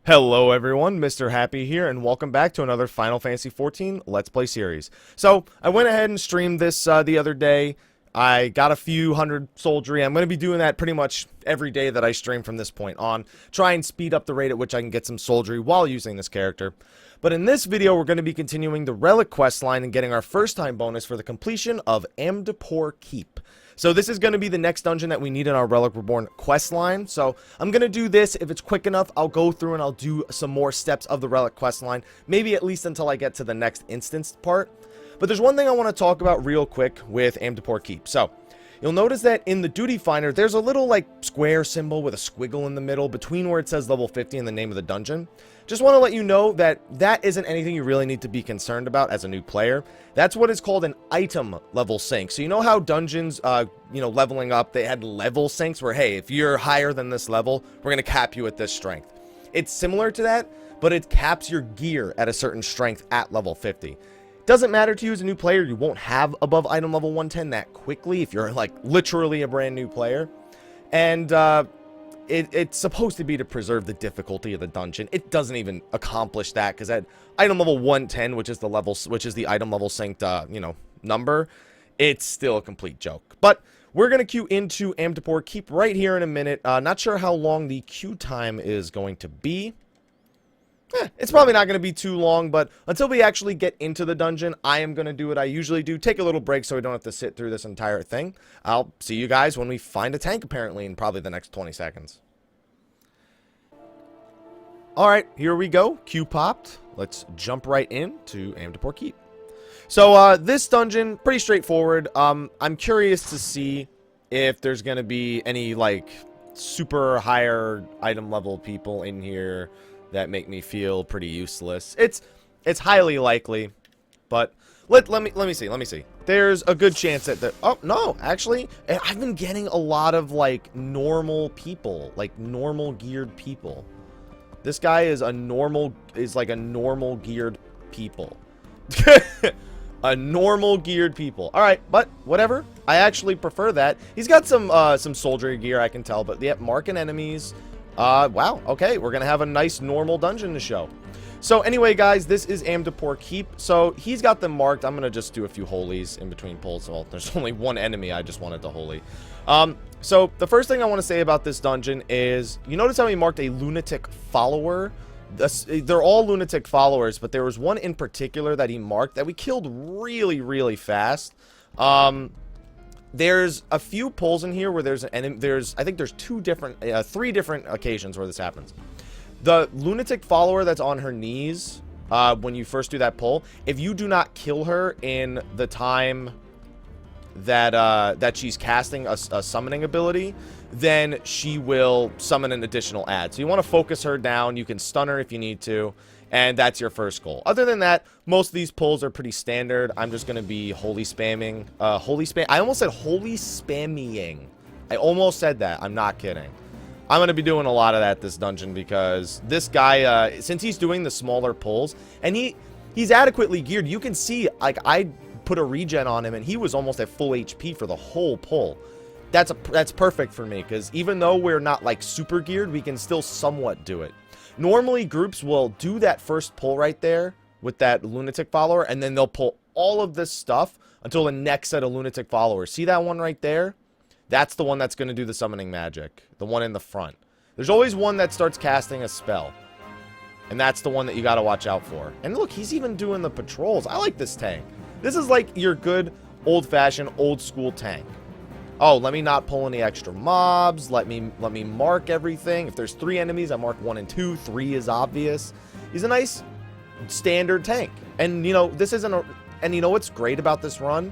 Hello everyone, Mr. Happy here, and welcome back to another Final Fantasy XIV Let's Play series. So, I went ahead and streamed this the other day. I got a few hundred soldiery. I'm going to be doing that pretty much every day that I stream from this point on. Try and speed up the rate at which I can get some soldiery while using this character. But in this video, we're going to be continuing the Relic questline and getting our first time bonus for the completion of Amdapor Keep. So this is going to be the next dungeon that we need in our Relic Reborn quest line. So I'm going to do this. If it's quick enough, I'll go through and I'll do some more steps of the Relic quest line. Maybe at least until I get to the next instance part. But there's one thing I want to talk about real quick with Amdapor Keep. So you'll notice that in the duty finder, there's a little like square symbol with a squiggle in the middle between where it says level 50 and the name of the dungeon. Just want to let you know that that isn't anything you really need to be concerned about as a new player. That's what is called an item level sync. So you know how dungeons, leveling up, they had level syncs where, hey, if you're higher than this level, we're going to cap you at this strength. It's similar to that, but it caps your gear at a certain strength at level 50. Doesn't matter to you as a new player. You won't have above item level 110 that quickly if you're like literally a brand new player. And it's supposed to be to preserve the difficulty of the dungeon. It doesn't even accomplish that because at item level 110, which is the item level synced number, it's still a complete joke. But we're gonna queue into Amdapor Keep right here in a minute. Not sure how long the queue time is going to be. It's probably not going to be too long, but until we actually get into the dungeon, I am going to do what I usually do. Take a little break so we don't have to sit through this entire thing. I'll see you guys when we find a tank, apparently, in probably the next 20 seconds. Alright, here we go. Queue popped. Let's jump right into Amdapor Keep. So, this dungeon, pretty straightforward. I'm curious to see if there's going to be any, like, super higher item level people in here that make me feel pretty useless. It's highly likely, but let me see. There's a good chance that oh no, actually, I've been getting a lot of like normal people, like normal geared people. This guy is like a normal geared people. A normal geared people. All right, but whatever. I actually prefer that. He's got some soldiery gear, I can tell, but yeah, marking enemies. Wow, okay, we're gonna have a nice normal dungeon to show. So anyway, guys, this is Amdapor Keep. So he's got them marked. I'm gonna just do a few holies in between pulls. Well, there's only one enemy. I just wanted to holy. So the first thing I want to say about this dungeon is, you notice how he marked a lunatic follower? They're all lunatic followers, but there was one in particular that he marked that we killed really, really fast. There's a few pulls in here where there's an enemy. I think there's three different occasions where this happens. The lunatic follower that's on her knees when you first do that pull, if you do not kill her in the time that she's casting a summoning ability, then she will summon an additional ad. So you want to focus her down. You can stun her if you need to, and that's your first goal. Other than that, most of these pulls are pretty standard. I'm just going to be holy spamming. I almost said holy spamming. I almost said that. I'm not kidding. I'm going to be doing a lot of that this dungeon because this guy, since he's doing the smaller pulls, and he's adequately geared, you can see, like, I put a regen on him, and he was almost at full HP for the whole pull. That's perfect for me, because even though we're not, like, super geared, we can still somewhat do it. Normally, groups will do that first pull right there with that lunatic follower, and then they'll pull all of this stuff until the next set of lunatic followers. See that one right there? That's the one that's going to do the summoning magic. The one in the front. There's always one that starts casting a spell. And that's the one that you got to watch out for. And look, he's even doing the patrols. I like this tank. This is like your good, old-fashioned, old-school tank. Oh, let me not pull any extra mobs. Let me mark everything. If there's 3 enemies, I mark 1 and 2. 3 is obvious. He's a nice standard tank. And, you know, this isn't a... And you know what's great about this run?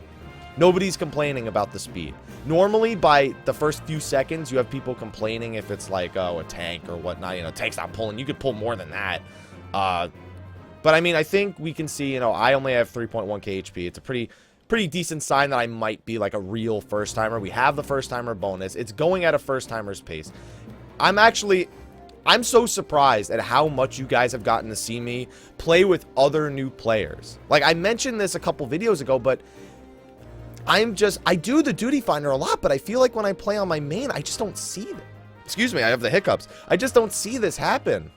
Nobody's complaining about the speed. Normally, by the first few seconds, you have people complaining if it's like, oh, a tank or whatnot. You know, tank's not pulling. You could pull more than that. But, I mean, I think we can see, you know, I only have 3.1k HP. It's a pretty decent sign that I might be like a real first-timer. We have the first-timer bonus. It's going at a first-timer's pace. I'm so surprised at how much you guys have gotten to see me play with other new players. Like, I mentioned this a couple videos ago, but I do the duty finder a lot, but I feel like when I play on my main, I just don't see it. Excuse me, I have the hiccups. I just don't see this happen.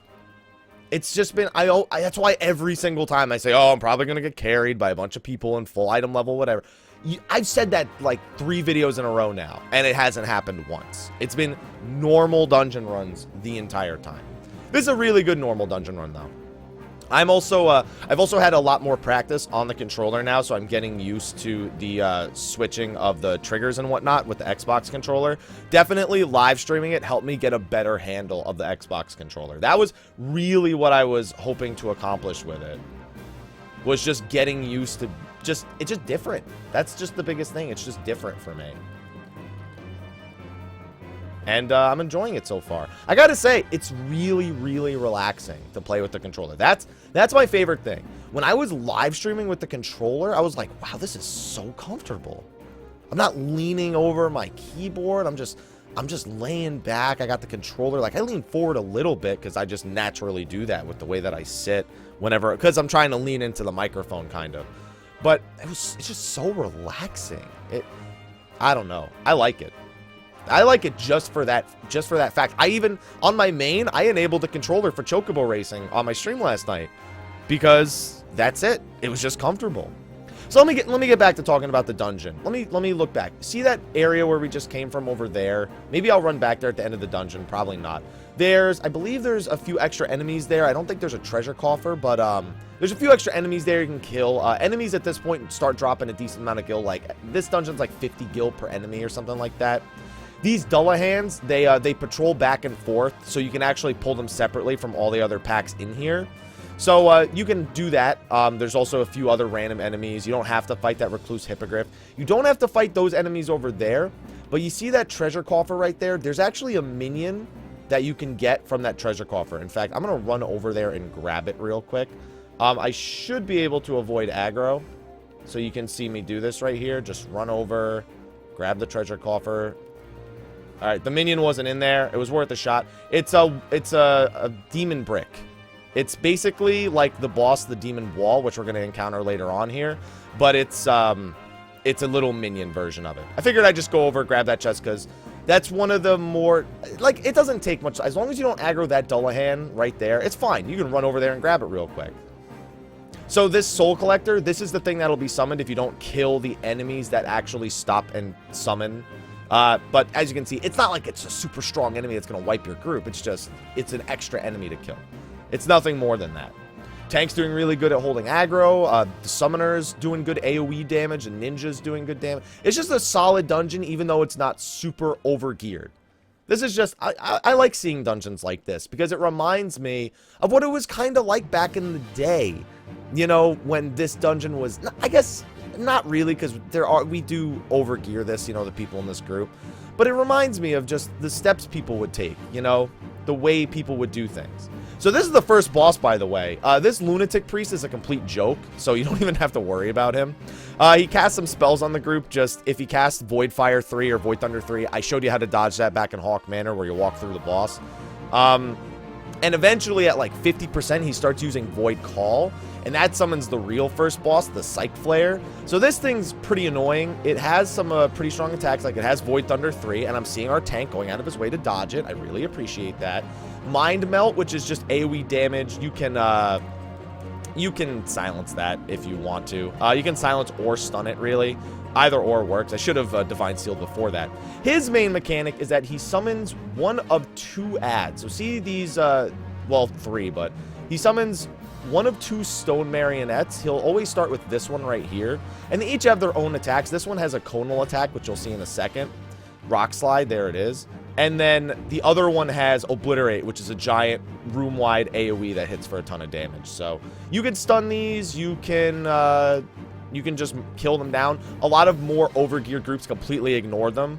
it's just been, that's why every single time I say, oh, I'm probably going to get carried by a bunch of people in full item level, whatever. I've said that like 3 videos in a row now, and it hasn't happened once. It's been normal dungeon runs the entire time. This is a really good normal dungeon run, though. I've also had a lot more practice on the controller now, so I'm getting used to the switching of the triggers and whatnot with the Xbox controller. Definitely live streaming it helped me get a better handle of the Xbox controller. That was really what I was hoping to accomplish with it, was just getting used to it's just different. That's just the biggest thing. It's just different for me. And I'm enjoying it so far. I gotta say, it's really, really relaxing to play with the controller. That's my favorite thing. When I was live streaming with the controller, I was like, wow, this is so comfortable. I'm not leaning over my keyboard. I'm just laying back. I got the controller. Like, I lean forward a little bit because I just naturally do that with the way that I sit whenever, because I'm trying to lean into the microphone, kind of. But it's just so relaxing. I don't know. I like it. I like it just for that fact. I even, on my main, I enabled the controller for Chocobo Racing on my stream last night because that's it. It was just comfortable. So let me get back to talking about the dungeon. Let me look back. See that area where we just came from over there? Maybe I'll run back there at the end of the dungeon. Probably not. I believe there's a few extra enemies there. I don't think there's a treasure coffer, but there's a few extra enemies there you can kill. Enemies at this point start dropping a decent amount of gil. Like, this dungeon's like 50 gil per enemy or something like that. These Dullahans, they patrol back and forth, so you can actually pull them separately from all the other packs in here. So you can do that. There's also a few other random enemies. You don't have to fight that Recluse Hippogriff. You don't have to fight those enemies over there, but you see that treasure coffer right there? There's actually a minion that you can get from that treasure coffer. In fact, I'm going to run over there and grab it real quick. I should be able to avoid aggro, so you can see me do this right here. Just run over, grab the treasure coffer. All right, the minion wasn't in there. It was worth a shot. It's a demon brick. It's basically like the boss, the demon wall, which we're going to encounter later on here, but it's a little minion version of it. I figured I'd just go over, grab that chest, because that's one of the more, like, it doesn't take much. As long as you don't aggro that Dullahan right there, it's fine. You can run over there and grab it real quick. So this Soul Collector, this is the thing that'll be summoned if you don't kill the enemies that actually stop and summon. But as you can see, it's not like it's a super strong enemy that's going to wipe your group. It's an extra enemy to kill. It's nothing more than that. Tank's doing really good at holding aggro. The Summoner's doing good AoE damage. The Ninja's doing good damage. It's just a solid dungeon, even though it's not super over-geared. This is just, I like seeing dungeons like this because it reminds me of what it was kind of like back in the day. You know, when this dungeon was, I guess, not really, because we do overgear this, you know, the people in this group. But it reminds me of just the steps people would take, you know, the way people would do things. So this is the first boss, by the way. This Lunatic Priest is a complete joke, so you don't even have to worry about him. He casts some spells on the group. Just if he casts Void Fire 3 or Void Thunder 3, I showed you how to dodge that back in Hawk Manor where you walk through the boss. And eventually at like 50%, he starts using Void Call, and that summons the real first boss, the Psych Flare. So this thing's pretty annoying. It has some pretty strong attacks, like it has Void Thunder 3, and I'm seeing our tank going out of his way to dodge it. I really appreciate that. Mind Melt, which is just AoE damage. You can silence that if you want to. You can silence or stun it, really. Either or works. I should have Divine Sealed before that. His main mechanic is that he summons one of 2 adds. So see these, well, 3, but he summons one of 2 stone marionettes. He'll always start with this one right here. And they each have their own attacks. This one has a conal attack, which you'll see in a second. Rock Slide, there it is. And then the other one has Obliterate, which is a giant room-wide AoE that hits for a ton of damage. So you can stun these. You can just kill them down. A lot of more overgeared groups completely ignore them.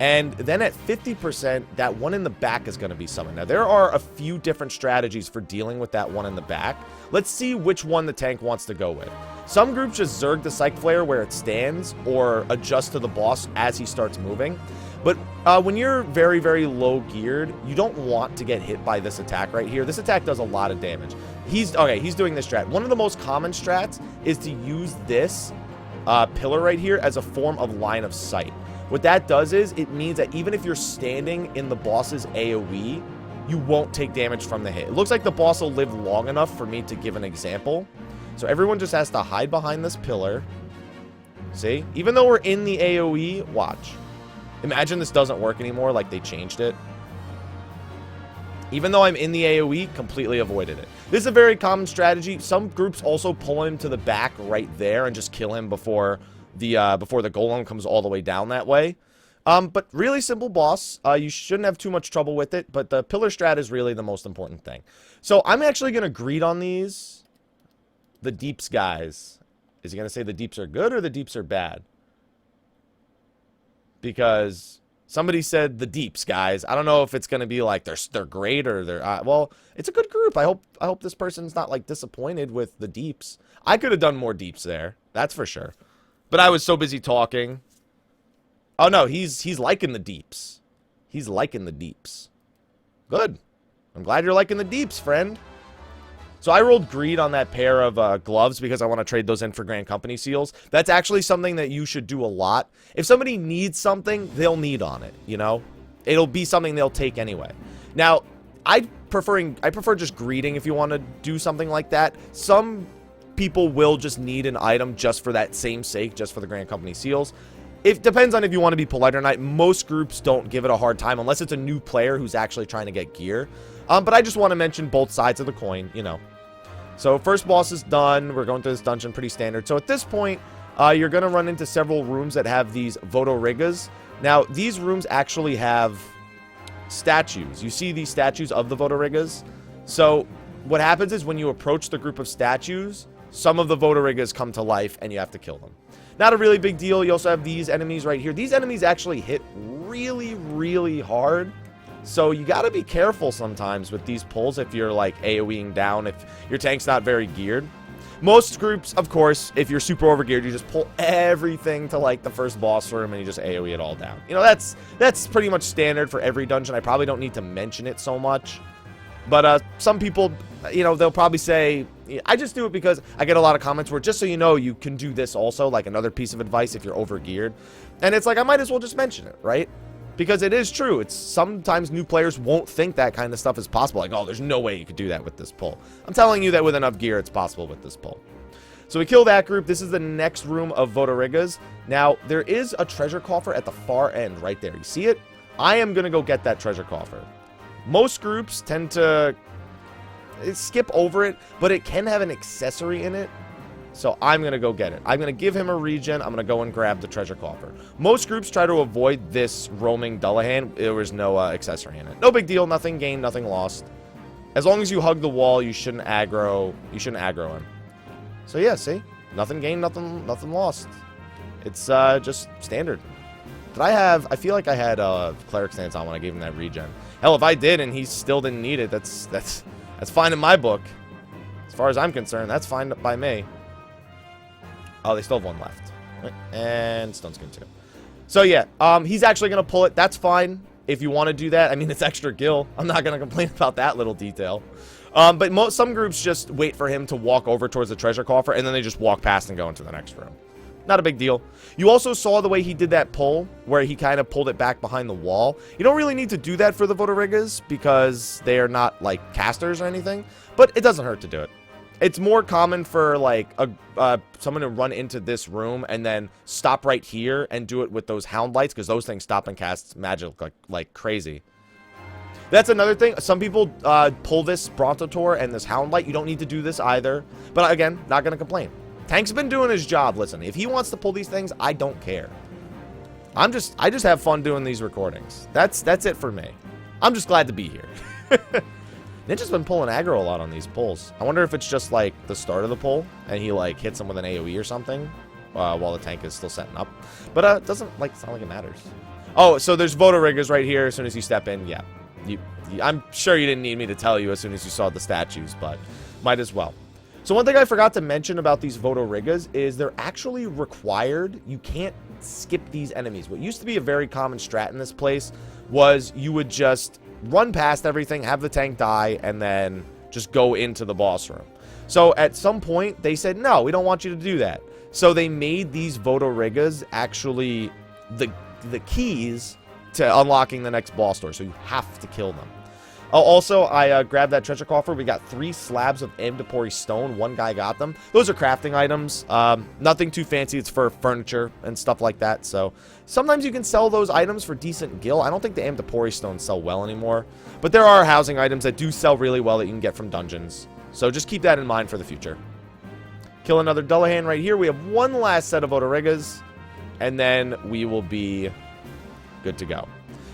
And then at 50%, that one in the back is going to be summoned. Now, there are a few different strategies for dealing with that one in the back. Let's see which one the tank wants to go with. Some groups just zerg the Psych Flare where it stands or adjust to the boss as he starts moving. But when you're very, very low geared, you don't want to get hit by this attack right here. This attack does a lot of damage. He's doing this strat. One of the most common strats is to use this pillar right here as a form of line of sight. What that does is it means that even if you're standing in the boss's AoE, you won't take damage from the hit. It looks like the boss will live long enough for me to give an example. So everyone just has to hide behind this pillar. See? Even though we're in the AoE, watch. Imagine this doesn't work anymore, like they changed it. Even though I'm in the AoE, completely avoided it. This is a very common strategy. Some groups also pull him to the back right there and just kill him before the golem comes all the way down that way. But really simple boss. You shouldn't have too much trouble with it, but the pillar strat is really the most important thing. So I'm actually going to greed on these. The deeps guys. Is he going to say the deeps are good or the deeps are bad? Because somebody said the deeps guys. I don't know if it's going to be like they're great or they're well, it's a good group. I hope this person's not like disappointed with the deeps. I could have done more deeps there. That's for sure. But I was so busy talking. Oh no, he's liking the deeps. He's liking the deeps. Good. I'm glad you're liking the deeps, friend. So I rolled greed on that pair of gloves because I want to trade those in for Grand Company seals. That's actually something that you should do a lot. If somebody needs something, they'll need on it, you know? It'll be something they'll take anyway. Now, I prefer just greeting if you want to do something like that. Some people will just need an item just for that same sake, just for the Grand Company seals. It depends on if you want to be polite or not. Most groups don't give it a hard time unless it's a new player who's actually trying to get gear. But I just want to mention both sides of the coin, you know. So first boss is done. We're going through this dungeon pretty standard. So at this point, you're going to run into several rooms that have these Vodorigas. Now, these rooms actually have statues. You see these statues of the Vodorigas. So what happens is when you approach the group of statues, some of the Vodorigas come to life and you have to kill them. Not a really big deal. You also have these enemies right here. These enemies actually hit really, really hard. So you got to be careful sometimes with these pulls if you're like AoEing down, if your tank's not very geared. Most groups, of course, if you're super overgeared, you just pull everything to like the first boss room and you just AoE it all down. You know, that's pretty much standard for every dungeon. I probably don't need to mention it so much. But some people, you know, they'll probably say, I just do it because I get a lot of comments where, just so you know, you can do this also, like another piece of advice if you're overgeared. And it's like, I might as well just mention it, right? Because it is true. It's sometimes new players won't think that kind of stuff is possible. Like, oh, there's no way you could do that with this pull. I'm telling you that with enough gear, it's possible with this pull. So we kill that group. This is the next room of Vodorigas. Now, there is a treasure coffer at the far end right there. You see it? I am going to go get that treasure coffer. Most groups tend to skip over it, but it can have an accessory in it. So I'm going to go get it. I'm going to give him a regen. I'm going to go and grab the treasure coffer. Most groups try to avoid this roaming Dullahan. There was no accessory in it. No big deal. Nothing gained, nothing lost. As long as you hug the wall, you shouldn't aggro him. So yeah, see? Nothing gained, nothing lost. It's just standard. I feel like I had cleric stance on when I gave him that regen. Hell, if I did and he still didn't need it, that's fine in my book. As far as I'm concerned, that's fine by me. Oh, they still have one left. And Stone Skin 2. So, yeah. He's actually going to pull it. That's fine if you want to do that. I mean, it's extra gil. I'm not going to complain about that little detail. But some groups just wait for him to walk over towards the treasure coffer, and then they just walk past and go into the next room. Not a big deal. You also saw the way he did that pull, where he kind of pulled it back behind the wall. You don't really need to do that for the Vodorigas, because they are not, like, casters or anything. But it doesn't hurt to do it. It's more common for, like, someone to run into this room and then stop right here and do it with those hound lights, because those things stop and cast magic like crazy. That's another thing. Some people pull this Brontotor and this hound light. You don't need to do this either. But, again, not going to complain. Tank's been doing his job. Listen, if he wants to pull these things, I don't care. I just have fun doing these recordings. That's it for me. I'm just glad to be here. Ninja's been pulling aggro a lot on these pulls. I wonder if it's just like the start of the pull and he like hits him with an AoE or something while the tank is still setting up. But it doesn't like sound like it matters. Oh, so there's Vodorigas right here as soon as you step in. Yeah. I'm sure you didn't need me to tell you as soon as you saw the statues, but might as well. So one thing I forgot to mention about these Vodorigas is they're actually required. You can't skip these enemies. What used to be a very common strat in this place was you would just run past everything, have the tank die, and then just go into the boss room. So at some point, they said, no, we don't want you to do that. So they made these Vodorigas actually the keys to unlocking the next boss door. So you have to kill them. Oh, also, I grabbed that treasure coffer. We got 3 slabs of Amdapor stone. 1 guy got them. Those are crafting items. Nothing too fancy. It's for furniture and stuff like that. So sometimes you can sell those items for decent gil. I don't think the Amdapor stones sell well anymore. But there are housing items that do sell really well that you can get from dungeons. So just keep that in mind for the future. Kill another Dullahan right here. We have 1 last set of Odorigas. And then we will be good to go.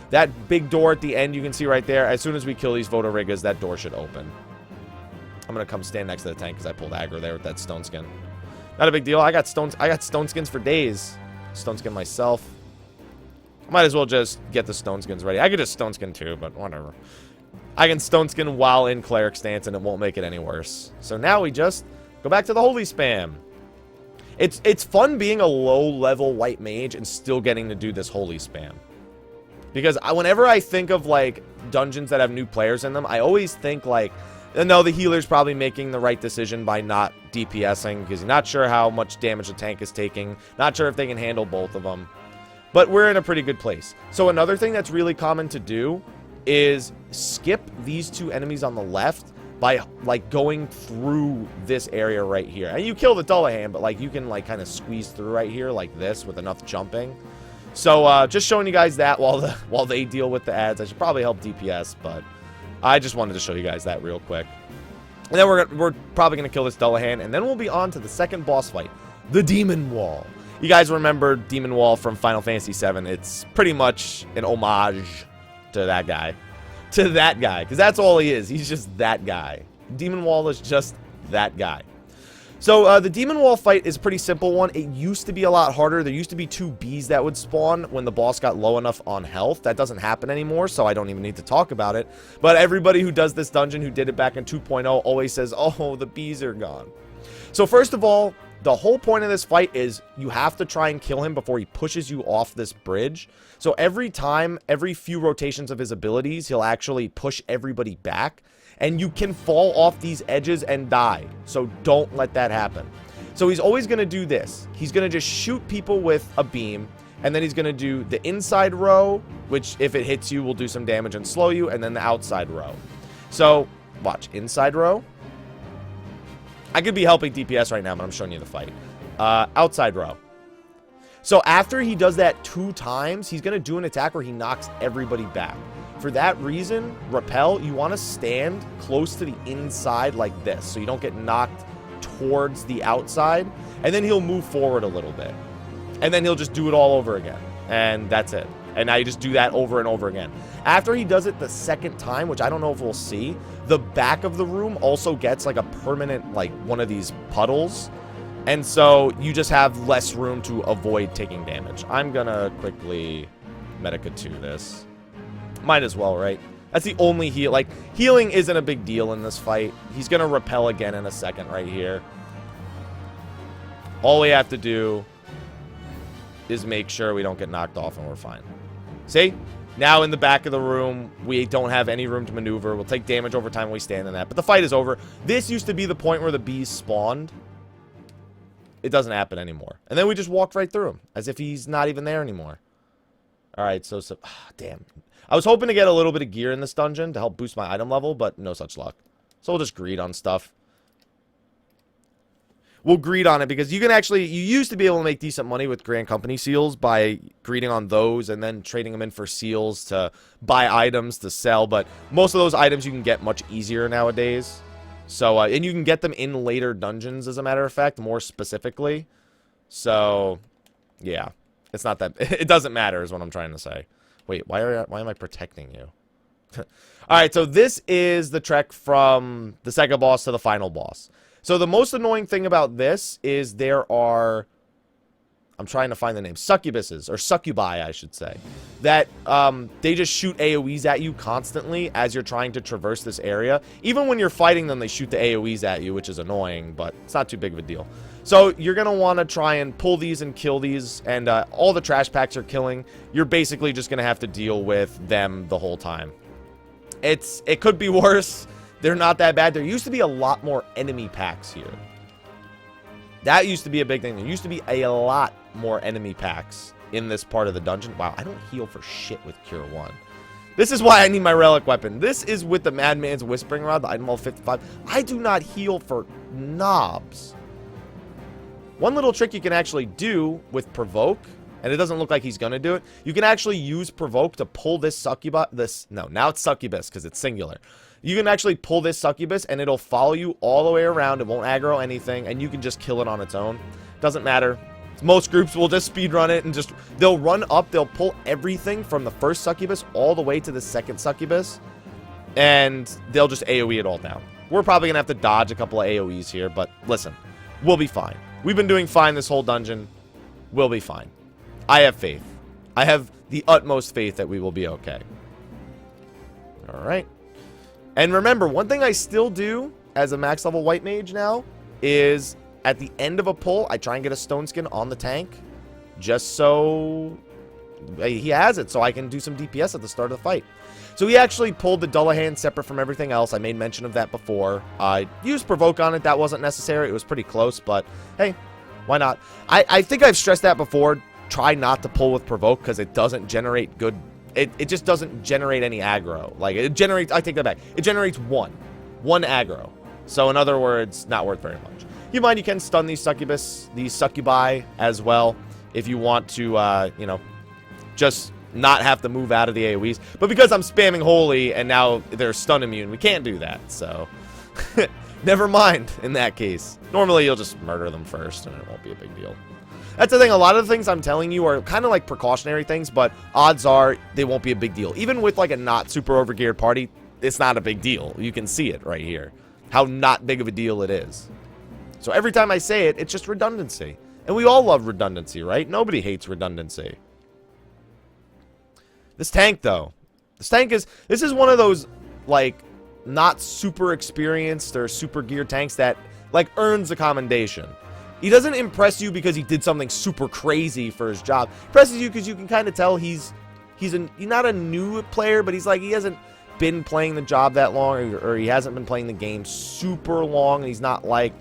That big door at the end, you can see right there. As soon as we kill these Vodorigas, that door should open. I'm going to come stand next to the tank because I pulled aggro there with that stone skin. Not a big deal. I got stone skins for days. Stone skin myself. Might as well just get the stone skins ready. I could just stone skin too, but whatever. I can stone skin while in cleric stance and it won't make it any worse. So now we just go back to the holy spam. It's fun being a low-level white mage and still getting to do this holy spam. Because whenever I think of, like, dungeons that have new players in them, I always think, like, no, the healer's probably making the right decision by not DPSing because you're not sure how much damage the tank is taking. Not sure if they can handle both of them. But we're in a pretty good place. So another thing that's really common to do is skip these 2 enemies on the left by, like, going through this area right here. And you kill the Dullahan, but, like, you can, like, kind of squeeze through right here like this with enough jumping. So, just showing you guys that while they deal with the ads. I should probably help DPS, but I just wanted to show you guys that real quick. And then we're probably going to kill this Dullahan, and then we'll be on to the second boss fight, the Demon Wall. You guys remember Demon Wall from Final Fantasy VII. It's pretty much an homage to that guy. Because that's all he is. He's just that guy. Demon Wall is just that guy. So, the Demon Wall fight is a pretty simple one. It used to be a lot harder. There used to be 2 bees that would spawn when the boss got low enough on health. That doesn't happen anymore, so I don't even need to talk about it. But everybody who does this dungeon, who did it back in 2.0, always says, oh, the bees are gone. So, first of all, the whole point of this fight is you have to try and kill him before he pushes you off this bridge. So, every time, every few rotations of his abilities, he'll actually push everybody back. And you can fall off these edges and die. So don't let that happen. So he's always going to do this. He's going to just shoot people with a beam. And then he's going to do the inside row, which if it hits you will do some damage and slow you. And then the outside row. So watch. Inside row. I could be helping DPS right now, but I'm showing you the fight. Outside row. So after he does that 2 times, he's going to do an attack where he knocks everybody back. For that reason, repel, you want to stand close to the inside like this, so you don't get knocked towards the outside, and then he'll move forward a little bit. And then he'll just do it all over again, and that's it. And now you just do that over and over again. After he does it the second time, which I don't know if we'll see, the back of the room also gets like a permanent, like one of these puddles. And so you just have less room to avoid taking damage. I'm gonna quickly Medica 2 this. Might as well, right? That's the only heal. Like, healing isn't a big deal in this fight. He's gonna repel again in a second right here. All we have to do is make sure we don't get knocked off and we're fine. See? Now in the back of the room, we don't have any room to maneuver. We'll take damage over time when we stand in that. But the fight is over. This used to be the point where the bees spawned. It doesn't happen anymore. And then we just walked right through him as if he's not even there anymore. Alright, so damn. I was hoping to get a little bit of gear in this dungeon to help boost my item level, but no such luck. So we'll just greed on stuff. We'll greed on it because you can actually, you used to be able to make decent money with Grand Company seals by greeding on those and then trading them in for seals to buy items to sell, but most of those items you can get much easier nowadays. So, and you can get them in later dungeons, as a matter of fact, more specifically. So, yeah. It's not that, it doesn't matter is what I'm trying to say. Wait, why am I protecting you? Alright, so this is the trek from the second boss to the final boss. So the most annoying thing about this is there are, I'm trying to find the name, succubuses, or succubi, I should say, that they just shoot AoEs at you constantly as you're trying to traverse this area. Even when you're fighting them, they shoot the AoEs at you, which is annoying, but it's not too big of a deal. So you're going to want to try and pull these and kill these, and all the trash packs are killing. You're basically just going to have to deal with them the whole time. It could be worse. They're not that bad. There used to be a lot more enemy packs here. That used to be a big thing. There used to be a lot more enemy packs in this part of the dungeon. Wow, I don't heal for shit with Cure 1. This is why I need my relic weapon. This is with the Madman's Whispering Rod, the item level 55. I do not heal for knobs. One little trick you can actually do with Provoke, and it doesn't look like he's going to do it. You can actually use Provoke to pull this succubus. Now it's succubus because it's singular. You can actually pull this succubus, and it'll follow you all the way around. It won't aggro anything, and you can just kill it on its own. Doesn't matter. Most groups will just speedrun it and just, they'll run up, they'll pull everything from the first succubus all the way to the second succubus, and they'll just AoE it all down. We're probably going to have to dodge a couple of AoEs here, but listen, we'll be fine. We've been doing fine this whole dungeon. We'll be fine. I have faith. I have the utmost faith that we will be okay. Alright. And remember, one thing I still do as a max level white mage now is at the end of a pull, I try and get a stone skin on the tank just so he has it, so I can do some DPS at the start of the fight. So he actually pulled the Dullahan separate from everything else. I made mention of that before. I used Provoke on it. That wasn't necessary. It was pretty close, but hey, why not? I think I've stressed that before. Try not to pull with Provoke because it doesn't generate good... It just doesn't generate any aggro. Like, it generates... I take that back. It generates one aggro. So, in other words, not worth very much. Keep in mind, you can stun these succubi as well if you want to, you know, just not have to move out of the AoEs. But because I'm spamming Holy and now they're stun immune, we can't do that. So, never mind in that case. Normally, you'll just murder them first and it won't be a big deal. That's the thing. A lot of the things I'm telling you are kind of like precautionary things, but odds are they won't be a big deal. Even with like a not super overgeared party, it's not a big deal. You can see it right here. How not big of a deal it is. So every time I say it, it's just redundancy. And we all love redundancy, right? Nobody hates redundancy. This tank, though. This is one of those, like, not super experienced or super geared tanks that, like, earns a commendation. He doesn't impress you because he did something super crazy for his job. He impresses you because you can kind of tell he's not a new player, but he's like, he hasn't been playing the job that long, or he hasn't been playing the game super long, and he's not, like,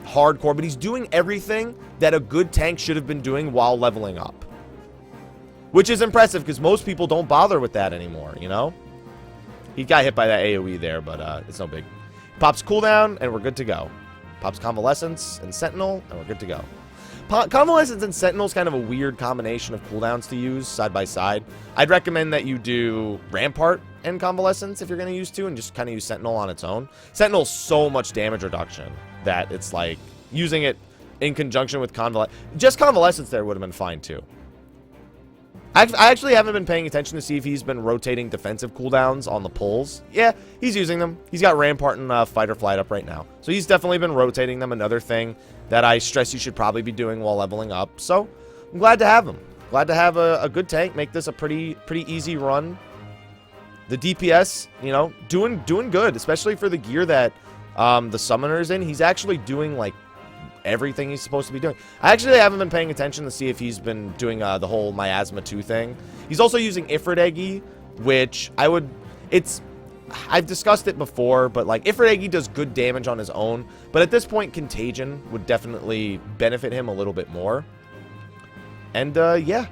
hardcore, but he's doing everything that a good tank should have been doing while leveling up. Which is impressive, because most people don't bother with that anymore, you know? He got hit by that AoE there, but it's no big. Pops cooldown, and we're good to go. Pops Convalescence and Sentinel, and we're good to go. Convalescence and Sentinel is kind of a weird combination of cooldowns to use side by side. I'd recommend that you do Rampart and Convalescence if you're going to use two, and just kind of use Sentinel on its own. Sentinel's so much damage reduction that it's like using it in conjunction with Convalescence. Just Convalescence there would have been fine too. I actually haven't been paying attention to see if he's been rotating defensive cooldowns on the pulls. Yeah, he's using them. He's got Rampart and Fight or Flight up right now. So he's definitely been rotating them. Another thing that I stress you should probably be doing while leveling up. So I'm glad to have him. Glad to have a good tank. Make this a pretty easy run. The DPS, you know, doing good, especially for the gear that the Summoner's in. He's actually doing, like, everything he's supposed to be doing. I actually haven't been paying attention to see if he's been doing the whole Miasma 2 thing. He's also using Ifrit, which I've discussed it before, but like Ifrit does good damage on his own, but at this point Contagion would definitely benefit him a little bit more. And yeah.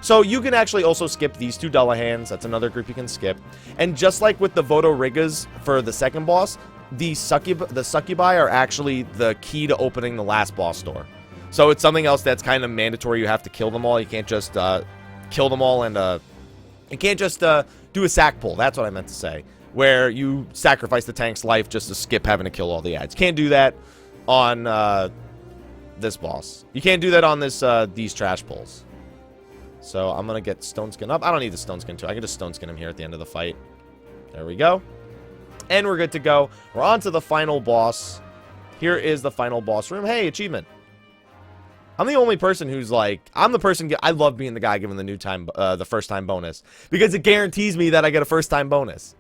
So you can actually also skip these two Dullahans. That's another group you can skip. And just like with the Voto Rigas for the second boss, the succubi are actually the key to opening the last boss door. So it's something else that's kind of mandatory. You have to kill them all. You can't just kill them all, and you can't just do a sack pull. That's what I meant to say, where you sacrifice the tank's life just to skip having to kill all the ads. Can't do that on this boss. You can't do that on these trash pulls. So I'm gonna get Stone Skin up. I don't need the Stone Skin too. I can just Stone Skin him here at the end of the fight. There we go. And we're good to go. We're on to the final boss. Here is the final boss room. Hey, achievement. I'm the only person who's like, I'm the person, I love being the guy given the first time bonus, because it guarantees me that I get a first time bonus.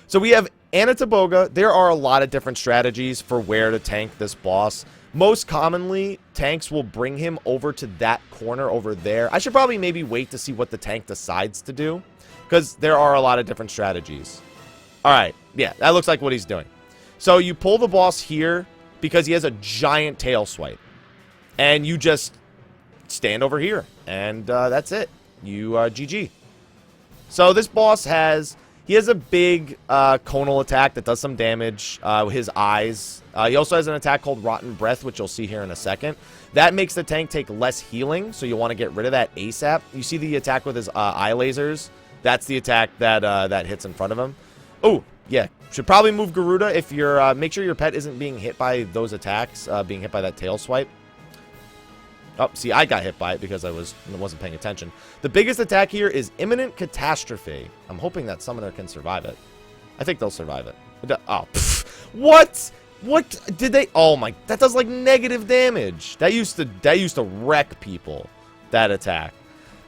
So we have Anataboga. There are a lot of different strategies for where to tank this boss. Most commonly, tanks will bring him over to that corner over there. I should probably maybe wait to see what the tank decides to do, because there are a lot of different strategies. Alright, yeah, that looks like what he's doing. So you pull the boss here because he has a giant tail swipe. And you just stand over here. And that's it. You GG. So this boss has... He has a big conal attack that does some damage with his eyes. He also has an attack called Rotten Breath, which you'll see here in a second. That makes the tank take less healing, so you'll want to get rid of that ASAP. You see the attack with his eye lasers? That's the attack that that hits in front of him. Oh, yeah. Should probably move Garuda if you're... make sure your pet isn't being hit by those attacks, being hit by that tail swipe. Oh, see, I got hit by it because I wasn't paying attention. The biggest attack here is Imminent Catastrophe. I'm hoping that Summoner can survive it. I think they'll survive it. Oh, pff, what? What did they? Oh my! That does like negative damage. That used to wreck people. That attack.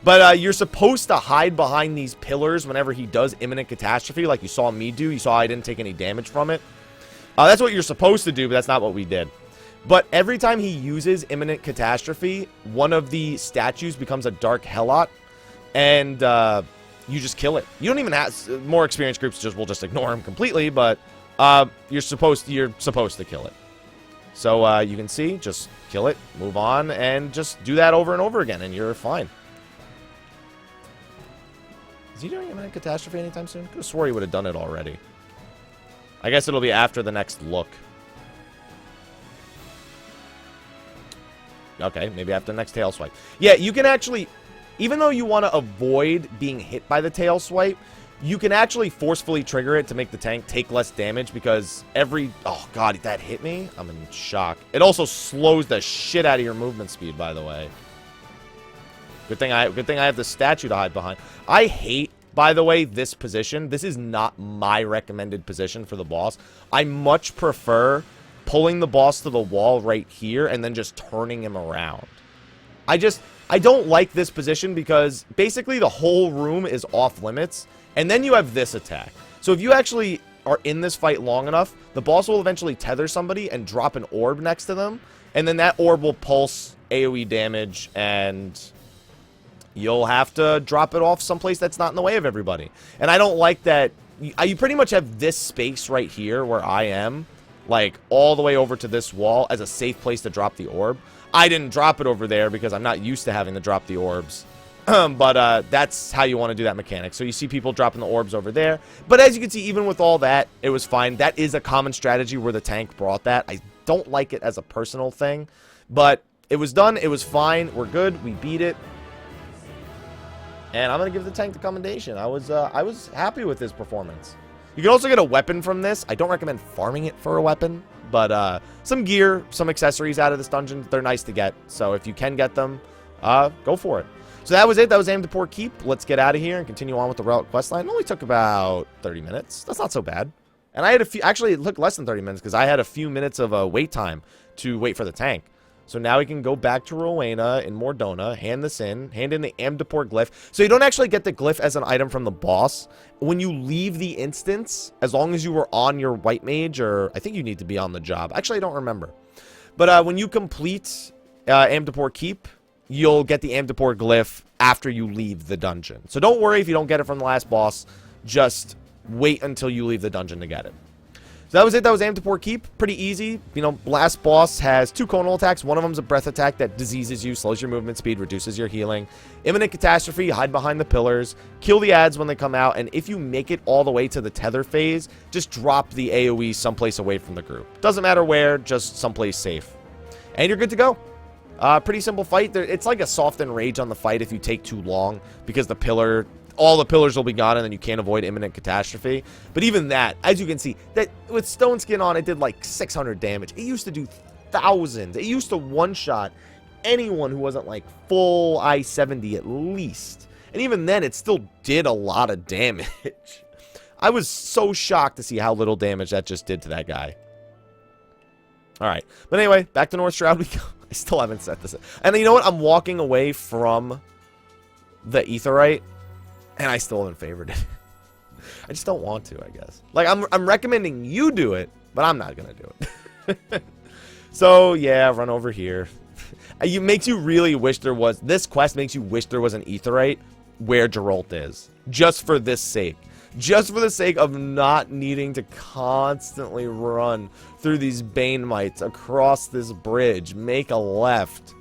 But you're supposed to hide behind these pillars whenever he does Imminent Catastrophe, like you saw me do. You saw I didn't take any damage from it. That's what you're supposed to do, but that's not what we did. But every time he uses Imminent Catastrophe, one of the statues becomes a Dark Helot, and you just kill it. You don't even have... More experienced groups will just ignore him completely, but you're supposed to kill it. So you can see, just kill it, move on, and just do that over and over again, and you're fine. Is he doing Imminent Catastrophe anytime soon? I could have swore he would have done it already. I guess it'll be after the next look. Okay, maybe after the next tail swipe. Yeah, you can actually, even though you want to avoid being hit by the tail swipe, you can actually forcefully trigger it to make the tank take less damage because every... Oh, God, that hit me? I'm in shock. It also slows the shit out of your movement speed, by the way. Good thing I have the statue to hide behind. I hate, by the way, this position. This is not my recommended position for the boss. I much prefer pulling the boss to the wall right here and then just turning him around. I don't like this position because basically the whole room is off limits, and then you have this attack. So if you actually are in this fight long enough, the boss will eventually tether somebody and drop an orb next to them, and then that orb will pulse AoE damage, and you'll have to drop it off someplace that's not in the way of everybody. And I don't like that. You pretty much have this space right here where I am, like all the way over to this wall as a safe place to drop the orb. I didn't drop it over there because I'm not used to having to drop the orbs. But that's how you want to do that mechanic. So you see people dropping the orbs over there. But as you can see, even with all that, it was fine. That is a common strategy where the tank brought that. I don't like it as a personal thing. But it was done. It was fine. We're good. We beat it. And I'm going to give the tank the commendation. I was happy with his performance. You can also get a weapon from this. I don't recommend farming it for a weapon, but some gear, some accessories out of this dungeon, they're nice to get. So if you can get them, go for it. So that was it. That was Amdapor Keep. Let's get out of here and continue on with the Relic questline. It only took about 30 minutes. That's not so bad. And I had a few... Actually, it took less than 30 minutes because I had a few minutes of wait time to wait for the tank. So now we can go back to Rowena in Mordona, hand in the Amdapor glyph. So you don't actually get the glyph as an item from the boss. When you leave the instance, as long as you were on your white mage, or I think you need to be on the job. Actually, I don't remember. But when you complete Amdapor Keep, you'll get the Amdapor glyph after you leave the dungeon. So don't worry if you don't get it from the last boss. Just wait until you leave the dungeon to get it. So that was it. That was Amdapor Keep. Pretty easy. You know, last boss has 2 conal attacks. One of them's a breath attack that diseases you, slows your movement speed, reduces your healing. Imminent Catastrophe, hide behind the pillars, kill the ads when they come out, and if you make it all the way to the tether phase, just drop the AoE someplace away from the group. Doesn't matter where, just someplace safe. And you're good to go. Pretty simple fight. It's like a softened rage on the fight if you take too long, because all the pillars will be gone, and then you can't avoid Imminent Catastrophe. But even that, as you can see, that with Stone Skin on, it did like 600 damage. It used to do thousands. It used to one-shot anyone who wasn't like full I-70 at least. And even then, it still did a lot of damage. I was so shocked to see how little damage that just did to that guy. All right. But anyway, back to North Shroud we go. I still haven't set this up. And you know what? I'm walking away from the Aetherite, and I still haven't favored it. I just don't want to, I guess. Like, I'm recommending you do it, but I'm not going to do it. So, yeah, run over here. It makes you really wish there was... This quest makes you wish there was an Aetherite where Geralt is. Just for this sake. Just for the sake of not needing to constantly run through these Bane Mites across this bridge. Make a left.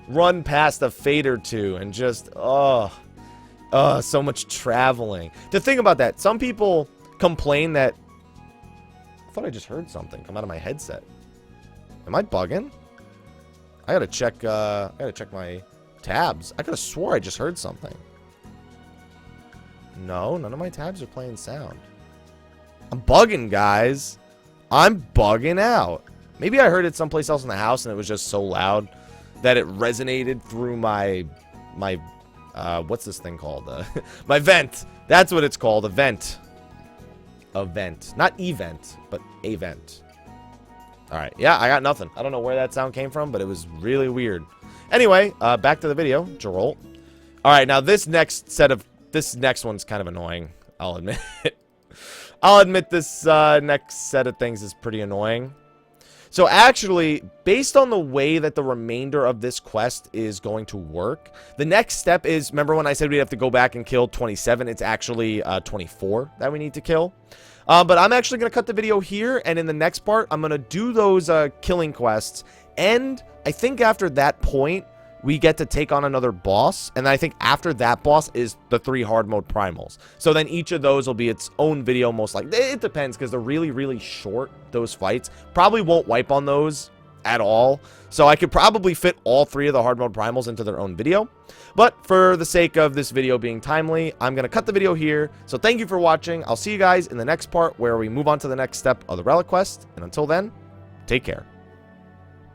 Run past a Fade or two and just... Oh... So much traveling. To think about that, some people complain that... I thought I just heard something come out of my headset. Am I bugging? I gotta check my tabs. I could have swore I just heard something. No, none of my tabs are playing sound. I'm bugging, guys. I'm bugging out. Maybe I heard it someplace else in the house and it was just so loud that it resonated through my what's this thing called? My vent. That's what it's called, a vent. A vent. Not event, but a vent. Alright, yeah, I got nothing. I don't know where that sound came from, but it was really weird. Anyway, back to the video. Geralt. Alright, now this next one's kind of annoying, I'll admit. I'll admit this next set of things is pretty annoying. So actually, based on the way that the remainder of this quest is going to work, the next step is, remember when I said we'd have to go back and kill 27? It's actually 24 that we need to kill. But I'm actually going to cut the video here, and in the next part, I'm going to do those killing quests. And I think after that point, we get to take on another boss. And I think after that boss is the 3 hard mode primals. So then each of those will be its own video, most likely. It depends, because they're really, really short, those fights. Probably won't wipe on those at all. So I could probably fit all 3 of the hard mode primals into their own video. But for the sake of this video being timely, I'm going to cut the video here. So thank you for watching. I'll see you guys in the next part where we move on to the next step of the Relic quest. And until then, take care.